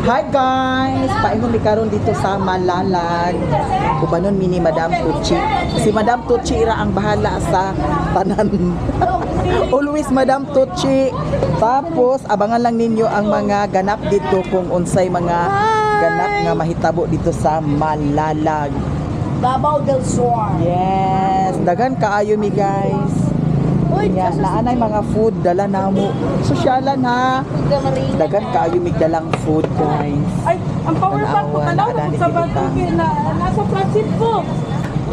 Hi guys! Paingon mi karon dito sa Malalag. Kubanon mini Madam Tuchi. Si Madam Tuchi ira ang bahala sa tanan. Always Madam Tuchi. Tapos abangan lang ninyo ang mga ganap dito kung unsay mga ganap nga mahitabo dito sa Malalag. Davao del Sur. Yes, dagan kaayo mi guys. Yan, naanay mga food dala namo. Sosyalan ha. Dagan kaayo mig dalang food guys. Ay, ang power bank ko talaw sa Batuque na nasa Francisco.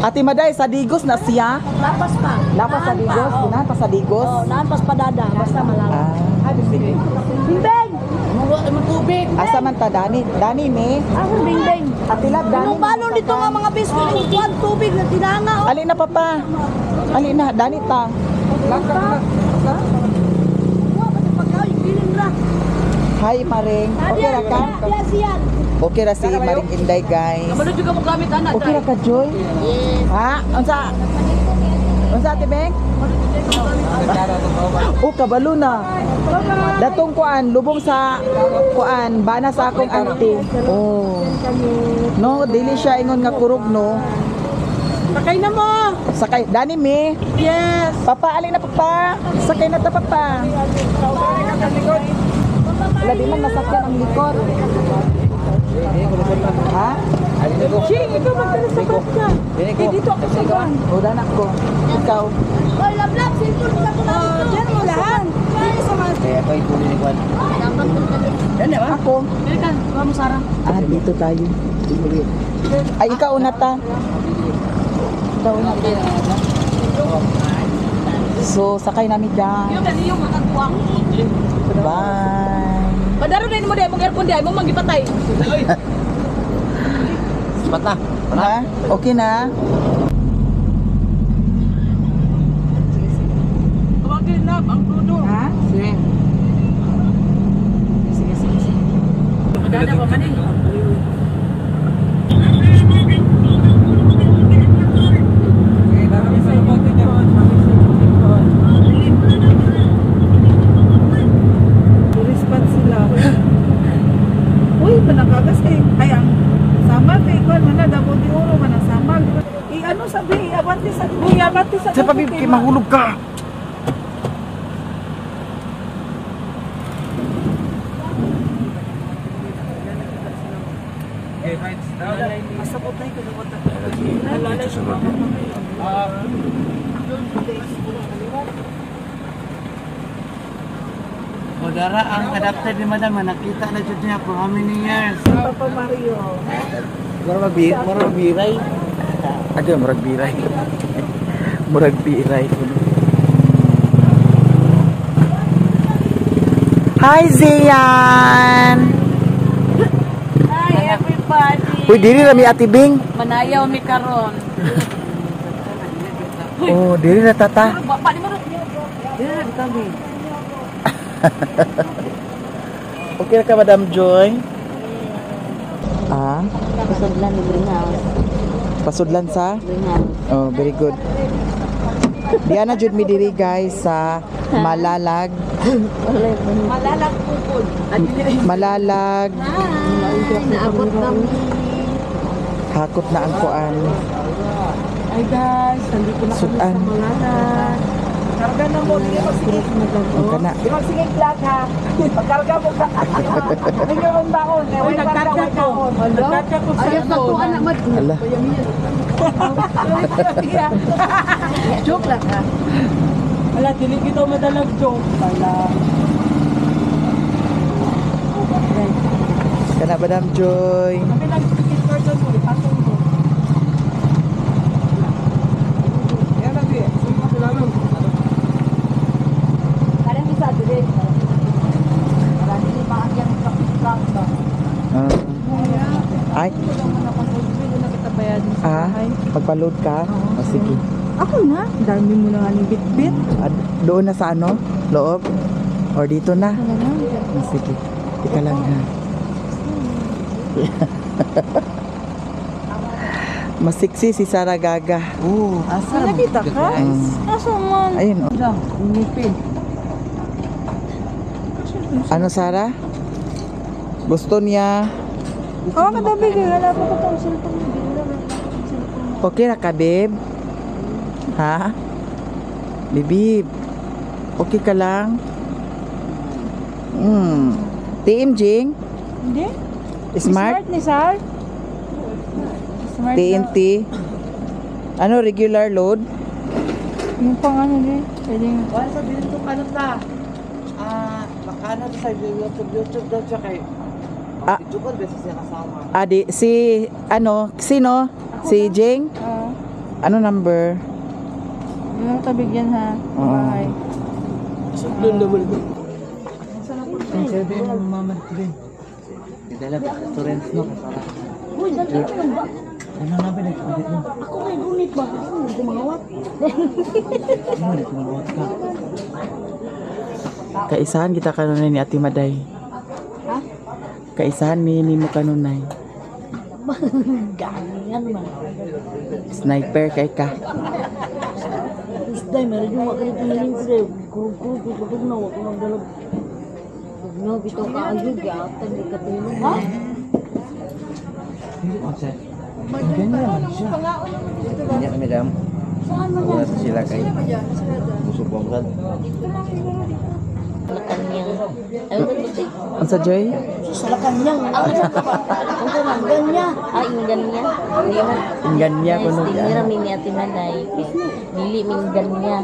Ate Maday, sa Digos na siya? Lapas pa. Lapas sa Digos? Pinata sa Digos? Oo, naampas pa dada. Basta malala. Sige. Bingbeng! Magtubig. Asa man ta, Dani? Dani, me? Ako, bingbeng. Ate Lab, Dani. Anong balong dito nga mga biskuit? Kuwan, tubig na tinanga. Ali na, papa. Ali na, Dani ta. Hi, Maring. Okay ra ka? Okay ra si Maring Inday, guys. Kabalo juga mo gamit anak. Okay ra ka, Joy? Ha? Unsa? Unsa, Ate Beng? Oh, kabalo na. Datong kuan, lubong sa kuan, bana sa akong auntie. Oh. No, dili siya ingon nga kurog, no. Sakay na mo. Sakay, Dani me. Yes. Papa, alin na papa. Sakay na ta papa. Wala di man masakyan ang likod. Ha? Ching, ikaw magkalisabat ka. Dito ako sa van. O, danak ko. Ikaw. Oy, lablab, cellphone mo ako na. Diyan mo lahat. Dito sa mas. Kaya ako yung tuloy ni Juan. Dani ba? Ako. Dili ka, mo Sarah. Dito tayo. Ay, ikaw una ta. Ikaw una ta. So, sakay namin dyan. Yung ganiyong makakuha ko. Bye. Padaro na mo dahil mong aircon dahil mong magipatay. Sapat na. Ha? Okay na? Tawagin na, ang tudo. Ha? Sige. Sige. Madada pa man eh. Uy, panakagas eh. Ay, ang samal eh. Kung ano na, dabo di oro man ang samal. Ano sabi, abante sa uy, abante sa Sa pabibig, mahulog ka. Masapot na ito. O dara ang adapted ni Madam, nakita na dyan niya for how many years? Papa Mario. Murag biray. Ada murag biray. Murag biray. Hi Zian. Hi everybody. Uy, diri na mi Ate Bing. Manayaw mi karon. Oh, diri na tata. Bapak ni mo. Dira kami. Okay ka, Madam Joy? Pasudlan ni greenhouse. Pasudlan sa? Greenhouse. Oh, very good. Diana jud mi diri guys sa Malalag. Malalag pupod. Malalag. Naabot kami. Hakot na ang kuan. Ay guys, nandito na kami Sudan. sa Malalag. Karga na mo, hindi magsigit. Ang kana. Hindi magsigit lahat ha. Pagkarga mo ka. Hindi yung baon. Uy, nagkarga ko. Nagkarga ko sa Ayos na to anak mat. Ala. Joke lang ha. Wala, dili kita madalag joke. Wala. Kana Madam Joy. Kami nag-skit person mo. Ipatong mo. Yan na di. Sige ka lang. Karang isa dire. Marami ni maakyang truck ba. Ay, magpa-load ka? O sige. Ako na. Dami mo na nga ni bit-bit. Doon na sa ano? Loob? Or dito na? Sige. Ika lang ha. Masiksi si Sarah Gaga. Asa? Nakita ka? Asa man? Ayun. Ngipin. Ano Sarah? Gusto niya. Oo, katabi ko. Wala pa ko itong cellphone. Wala pa ko itong cellphone. Okay na ka, babe? Ha? Bibib. Okay ka lang? TM Jing? Hindi? Smart? Ni Sar? Smart TNT? Ano, regular load? Yung pang ano din. Pwede nga. Wala sa dito ka na. Makana sa YouTube daw siya kay. Ah. Video call beses siya kasama. Adi, si, ano, sino? Si Jing? Ano number? Yung ang tabigyan ha. Oo. Bahay. Doon naman. Ang sabi mo mama din. Idala ba restaurant no kasala. Uy, dati naman ba? Ano na ba ito? Ako may gunit ba? Ako may gumawat. Ano kumawat ka? Kaisahan kita kanunay ni Ate Maday. Ha? Kaisahan ni mo kanunay. Ganyan man. Sniper kay ka. Isday, meron yung wakil ito na yung pre. Kurug-kurug, kurug na, wak na dalag. Huwag na, bito ka ayog, yatan, di ka tulong. Ha? Hindi ko sa. Ganyan naman siya. Ganyan kami dam. Saan man Wala sila kay. Busog ko kan. Salakanyang. Ayun na ito. Ang sa Joy? Salakanyang. Ang kumanggan niya. Ah, inggan niya. Inggan niya kuno Hindi niya. rami ni Ate Manay. Dili minggan niya.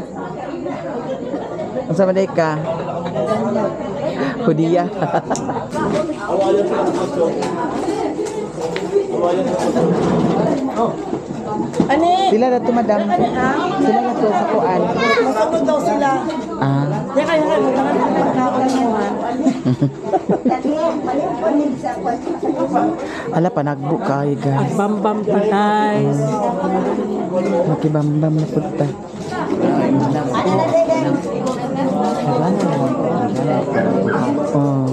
Ang sa Maday ka? Hudiya. Sila na to, madam. Sila na to sa kuan. Masunod daw sila. Ah. Kaya kayo kayo, tangan ko nagkaon mo ha. Ala pa nagbo kay guys. Bambam pa guys. Makibambam na punta. Oh.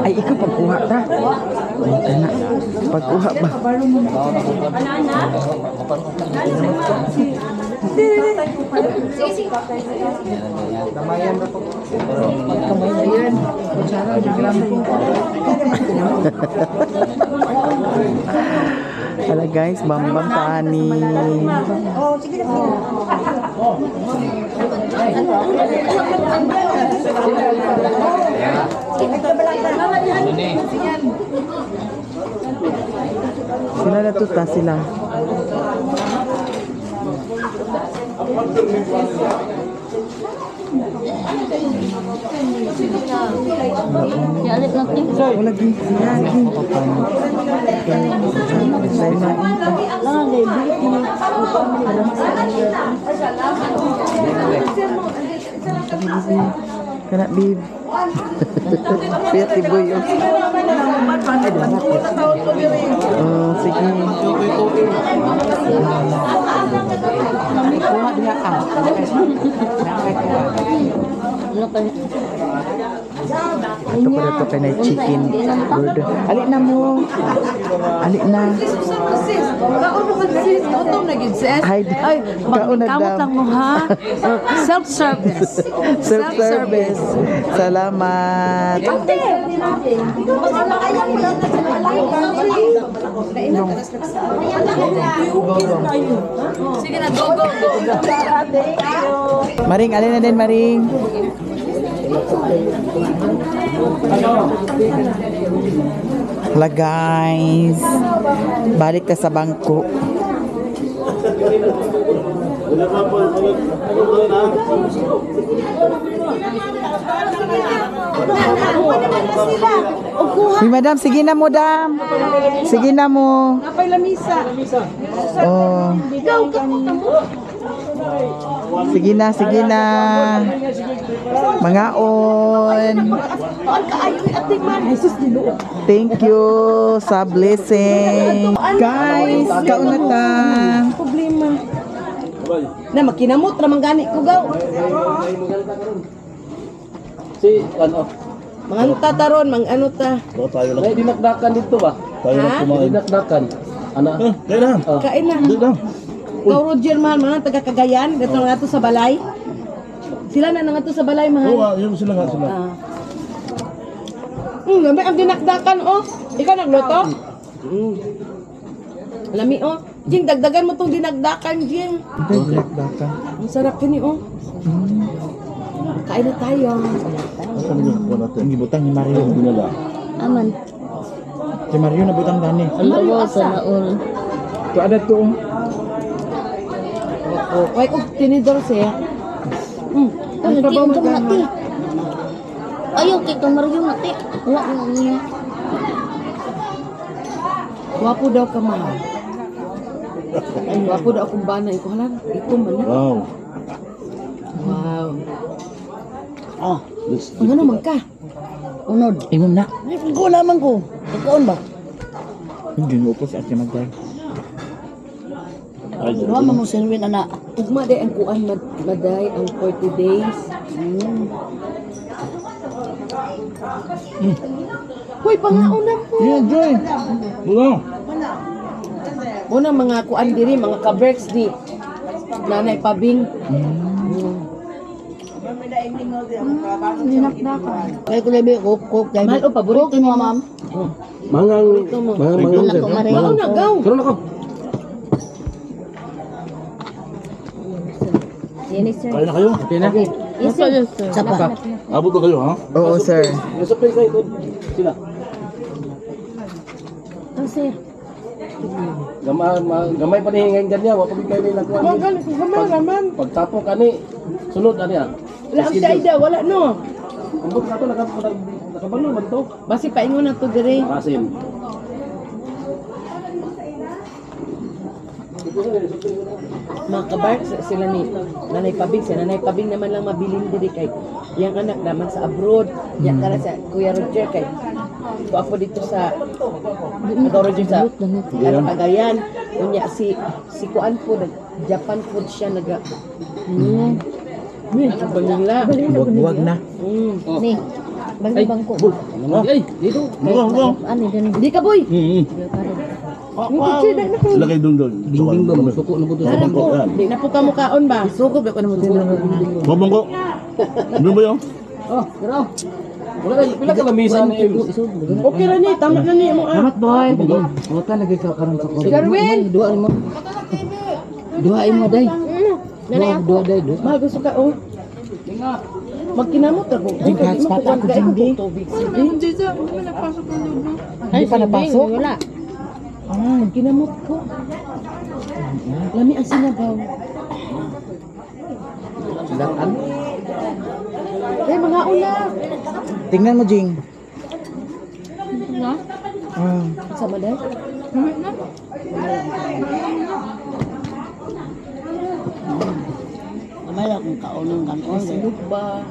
Ay, ikaw pagkuha ta. Ay, kana. Pagkuha ba? Hala guys, bambam tani. Sila na to ta sila. Yalit natin. Oh, lagi. Lagi. Lang, bilit ni. Kana bib. Piyat iboy. Oh, sige. Kuha diha ka. Ano kayo? Ito pa dito kay na chicken burger. Alik na mo. Alik na. Ay, kaon na Kamot daw. lang mo ha. Self-service. Self-service. Salamat. Sige na, go, go, go. Maring, alin na din, Maring. Hala guys. Balik ka sa bangko. Uy, madam, sige na mo, dam. Sige na mo. Napay lamisa. Oh. Sige na, sige na. Mga on. Thank you sa blessing. Guys, kauna ta. Problema. Na makinamot ramang gani ko gaw. Si ano? Mga ano ta taron, mga ano ta. May dinakdakan dito ba? Ha? May dinakdakan. Ana? Kain na. Ikaw Roger mahal mga taga Cagayan, dito nga to sa balay. Sila na nga to sa balay mahal. Oo, yung sila nga sila. Lami ang dinakdakan, oh. Ikaw nagluto? Lami, oh. Jing, dagdagan mo tong dinagdakan, Jing. Dagdagan. Ang sarap kini, oh. Kain na tayo. Ang gibutang ni Mario. Aman. Si Mario nabutang dani. Mario asa. To ada to. Wait, oh, tinidor siya. Ano di mo mati? Ayaw kay Mario mati. Wa niya. Wapo daw ka, mahal. Ay, wapo daw akong bana. Ito halang, ito man na. Wow. Wow. Ah, Ang ano man ka? Unod. imom na. Ko lamang ko. Ikaon ba? Hindi mo po si Ate Magday. Duha man mo serwin ana. Ugma day ang kuan maday ang 40 days. Hoy, pangaonan po. Yeah, Joy. Wow. Una mga kuan diri, mga ka-breaks di. Nanay Pabing. Kay ko lebe kok kay. Mahal o, paborito mo mo, ma'am. Mangang, mangang, Anak ko mare. Mao na gaw. Karoon ako. Kain na kayo? Okay na? Yes sir. Sapa. Abot na kayo, ha? Oo, sir. Nasa place kayo, sila. Sir. Gamay pa nihingayin ganyan, wapag kayo nila kuhan. Gamay raman. Pagtapok kani, sunod ani ah. Wala ang saida, wala no. Ambot ka to, nakabalo man to. Basi paingon na to diri. Kasim. Mga kabark sila ni Nanay Pabing. Si Nanay Pabing naman lang mabilin diri kay yang anak naman sa abroad. Yang kala sa Kuya Roger kay ko ako dito sa Kuya Roger sa Cagayan. Unya si Kuan po Japan food siya naga. Banila. Buwag na. Ni. Bagi bangko. Ay, dito. Ano din? Di ka boy. Sila kay Dundol. Dingding ba? Suko na po to sa bangko. Di na po ka mukaon ba? Suko ba ko na mo Mga bangko. Ano ba yun? Oh, pero Wala kayo, pila ka lamisa na yun. okay na ni, tama na ni mo. Salamat, boy. Wata lagi ka karon sa ko. Garwin, Duha mo. Duha mo day. Duha day. mahal gusto ka oh. Magkinamot ako. Jing, hotspot ako, Jing, di. Hindi pa napasok? Wala. Magkinamot ko. Lami ang sinabaw. Silakan. Eh, mga una. Tingnan mo, Jing. Sama day? Kamay lang kung kaunong kanon. Salud ba?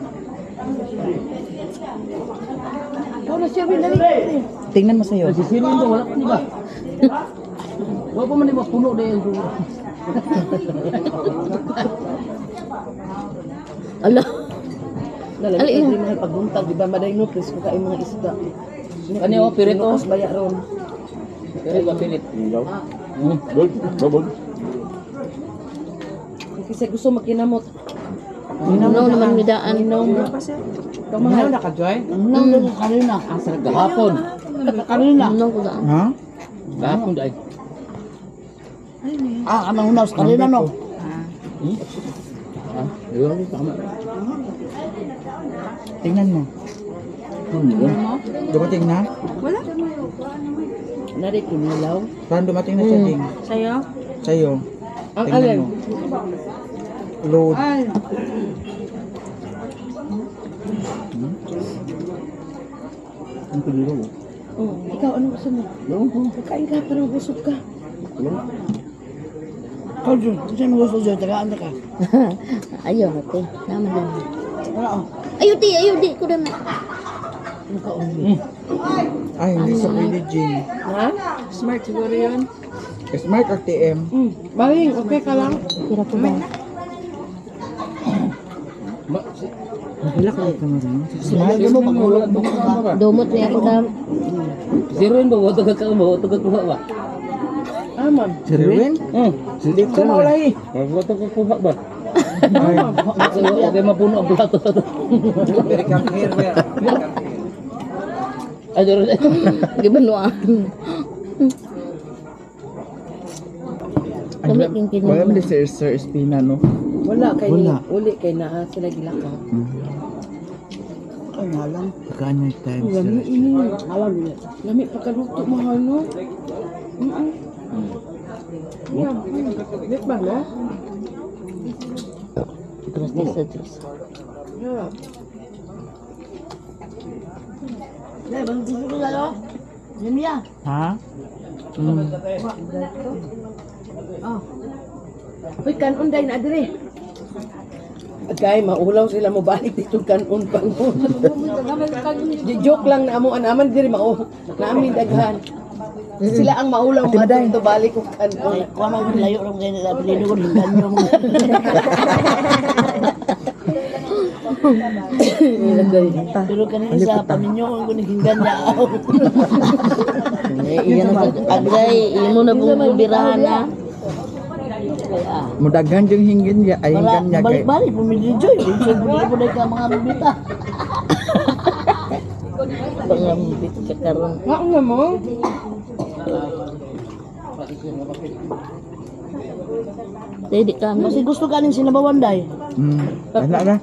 Ikaw na siya, binalik. Tingnan mo sa'yo. Sino yun to? Wala pa ba? Wala pa man yung puno na yun. Ala. Nalamit ang di mahal pagbuntag, di ba maday no, please, kung kain mga isda. Kani o, pirit o. Mas baya ron. Pirit ba, pirit? Gold, double. Kasi gusto makinamot. Minaw naman midaan. Minaw Minaw na ka, Joy? Minaw na kanina. Asar ka. Gahapon. Kanina. Minaw ko daan. Ha? Gahapon dahil. Anong hunaw sa kanina no? Iwan ko tama. Tingnan mo. Dumating na? Nari kinilaw. Saan dumating na siya, Jing? Sa'yo? Sa'yo. Ang Tingnan alin. mo. Load. Ang pagiro mo. Oh, ikaw ano gusto mo? Kakain ka parang busog ka. Ikaw dyan. Kasi mo gusto dyan. Tagaan ka. Ayaw natin. Naman lang. Ayaw di. Ko na. Ay, hindi sa pwede, Jing. Ha? Smart siguro yun. Smart or TM? Baling, okay ka lang. Kira ko ba? Wala ka rin kamera. Smart mo pagulog mo. Dumot niya ako dam. Zero yun ba? Wato ka kuha ba? Aman. Si Rewin? Hindi ko maulahi. Wato ka kuha ba? Ay, Okay, mapuno ang plato. very come here, Adoro. Gibanuan. Kami king kini. Wala mo Sir Espina, no? Wala kay Wala. uli kay naa sila gilakaw. Ay, halang. Kanya time, Sir. Lami ini. Lami pagkaluto mahal no. Yan. Lit ba no? Gratis sa Diyos. Yeah. Dai, bang gusto ko lalo? Yan ya. Ha? Uy, kanon day na dire. Agay, maulaw sila mo balik dito kanon pa mo. Joke lang na amo anaman dire mao. Namin daghan. Sila ang maulaw mo dito balik ko kanon. Ay, kuha mo layo ram kay nila apelido ko hingan nyo mo. Pero kanina sa paminyo ko hingan niya ako. Iyan na agay, imo na bumubirahan na. Mudagan yung hingin niya, ay Para hinggan niya kay... balik-balik bumili joy. Joy bumili ka mga bibita. Pangambit ka karon. Ako na mo. Dili ka. Kasi gusto ka ning sinabawan day. Wala na.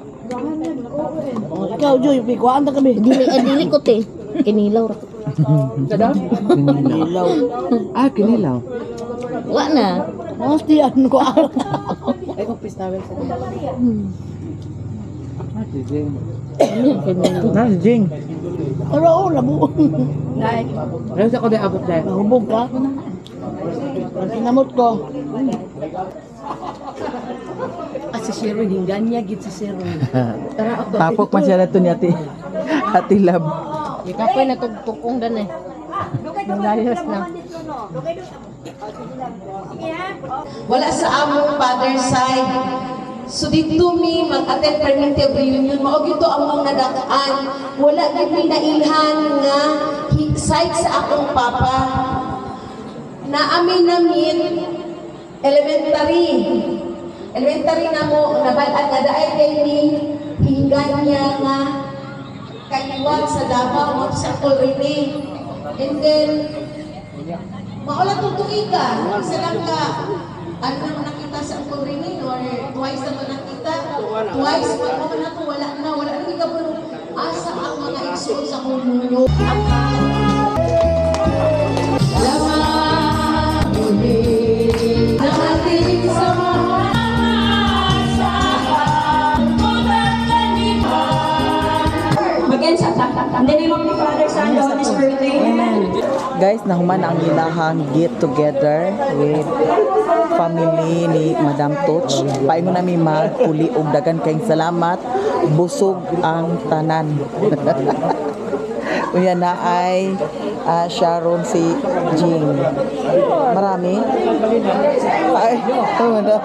Oh, ikaw Joy, pikuan ta kami. Dili ko te. Kinilaw ra. Kada? Kinilaw. Kinilaw. Wa na. Hostian ko. Ay kung pistawel sa Na, Jing. Pero oh, labo. Nay. Ano sa ko day abot day? Nahubog ka. Kinamot ko. Si Sheron hinggan niya gid si Sheron. Tara ako. Tapok man siya na to ni Ate Lab. Ikapoy na tugtukong dan eh. Nalayas na. Wala sa among father side. So dito mi mag-attend permanent reunion, mao gito among nadakaan. Wala gid mi nailhan nga side sa akong papa. Naami namin elementary. Elementary na mo nabalaan nga daay kay ni hinggan niya nga kaliwat sa Davao mo sa Colrene. And then maula tutuig ka, isa lang ka. Ano naman nakita sa Colrene or twice naman nakita? Twice, pag mo na to, wala na ka mo asa ang mga igsoon sa kulunyo. Salamat ulit na ating samahan. Again, sa in the name of the Father, Son, and Holy Spirit, amen. Guys, nahuman ang ilahang get together with family ni Madam Toch. Paingon nami magpuli og dagan kayong salamat. Busog ang tanan. Unya na ay Sharon si Jing. Marami. Ay, na.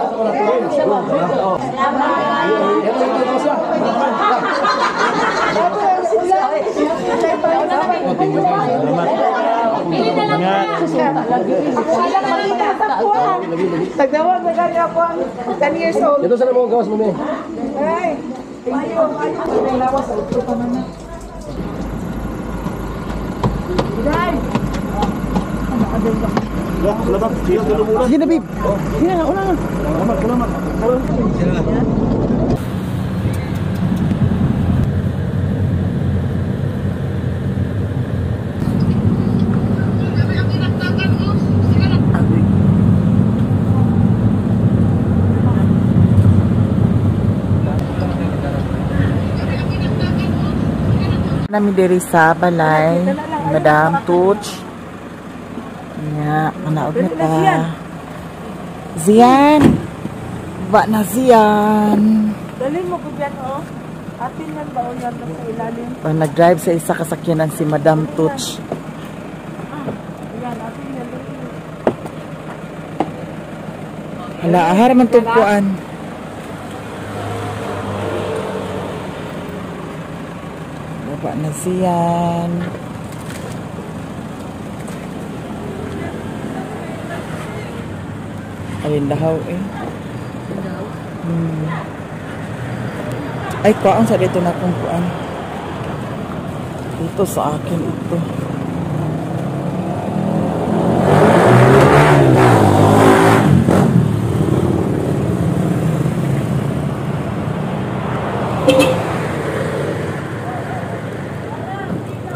Tagdawag na gani ako ang 10 years old. Ito sa mo gawas mo me. Ay, ayaw. Lawas sa utro pa naman. Sige na, babe. Sige na, una na. Nami diri sa balay, Madam Toch. Ya, anak udah ta. Zian. Ba na Zian. Dalhin mo ko dyan, oh. Atin yan ba, yan sa ilalim. Pag nag-drive sa isa kasakyanan si Madam Toch. Ayan, atin yan. Hala, ahar man tugpuan. Baba na Zian. Alin dahaw eh. Ay, kuan sa dito na kung kuan. Dito sa akin ito.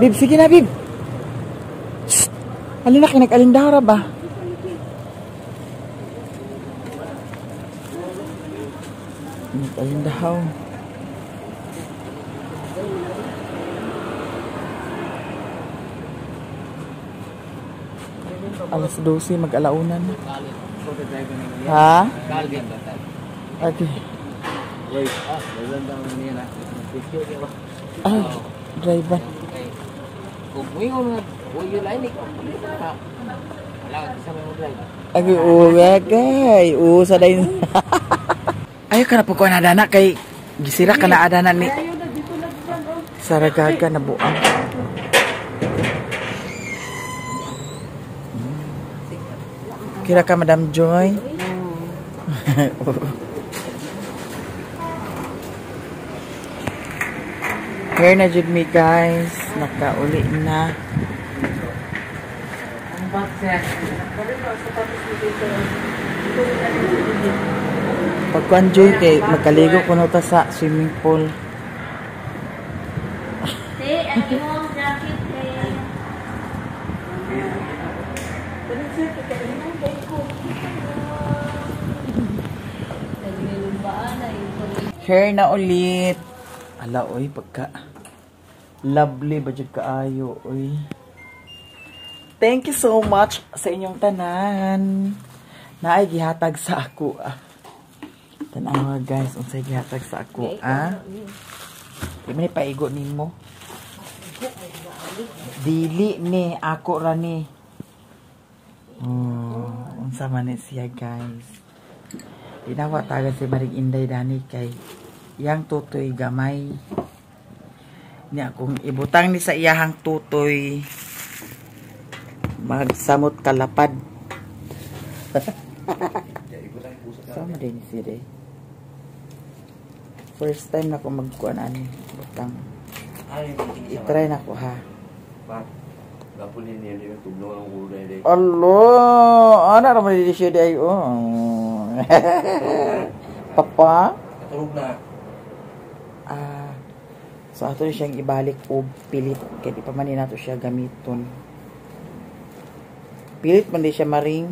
Bib, sige na, Bib. Shh. Halina, kinag-alindara ba? Nag-alindahaw. Alas 12, mag-alaunan na. Ha? Okay. Ah, driver. Ay, gagay. Sa day. Ayaw ka na po ko na adana kay gisira ka na adana ni Saragaga na buang. Kira ka, Madam Joy? Here na jud mi guys, nakauli na. Pagkuan Joy kay magkaligo kuno ta sa swimming pool. Hair na ulit. Ala oy, pagka lovely ba jud kaayo oy. Thank you so much sa inyong tanan. Naay gihatag sa ako Tanawa guys, unsay gihatag sa ako Di man paigo nimo. Dili ni ako ra ni. Unsa man ni siya guys. Dinawa taga si Maring Inday dani kay yang tutoy gamay. Ni akong ibutang ni sa iyahang tutoy. Magsamot kalapad. Sama din siya day. First time na ako magkuhan ani butang. I-try na ko ha. Gapulin niya yung tublong ang ulo na day. Allah, ana ra man di siya day Papa? Katulog na. So ato siyang ibalik og pilit kay di pa man nato siya gamiton. Pilit man di siya maring.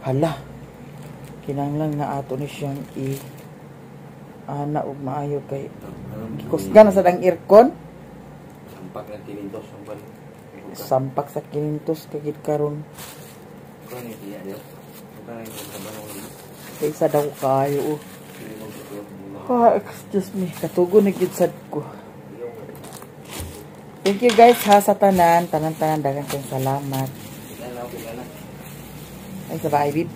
Hala. Kinahanglan nga ato ni siyang ana og maayo kay kusga na sa dang aircon. Sampak na kinintos ang ban. Sampak sa kinintos kagid karon. Kuan ni dia dia. Bukan sa banong. Kaysa daw kayo. Excuse me, katugo na gid sad ko. Thank you guys ha sa tanan, tanan daghang kayong salamat. Ay sa bahay bib.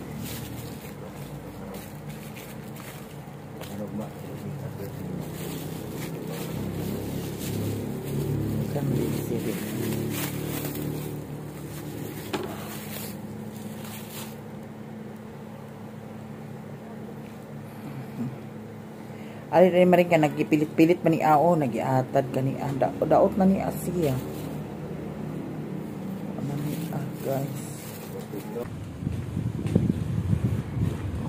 Kami sibig. Ali rin maring ka nagipilit-pilit man ni Ao, nagiatad ka ni Anda. Daot na ni Asia. Ano ni guys.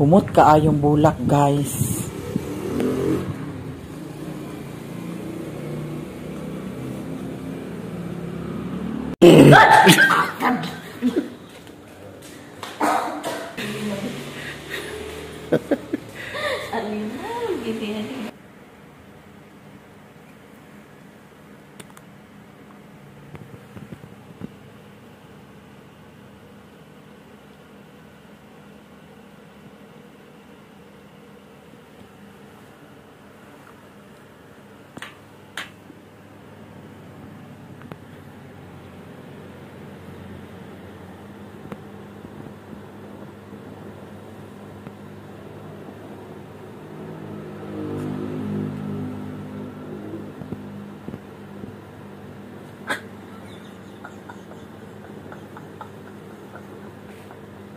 Humot ka ayong bulak guys.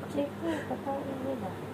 Check ko, patawin nila.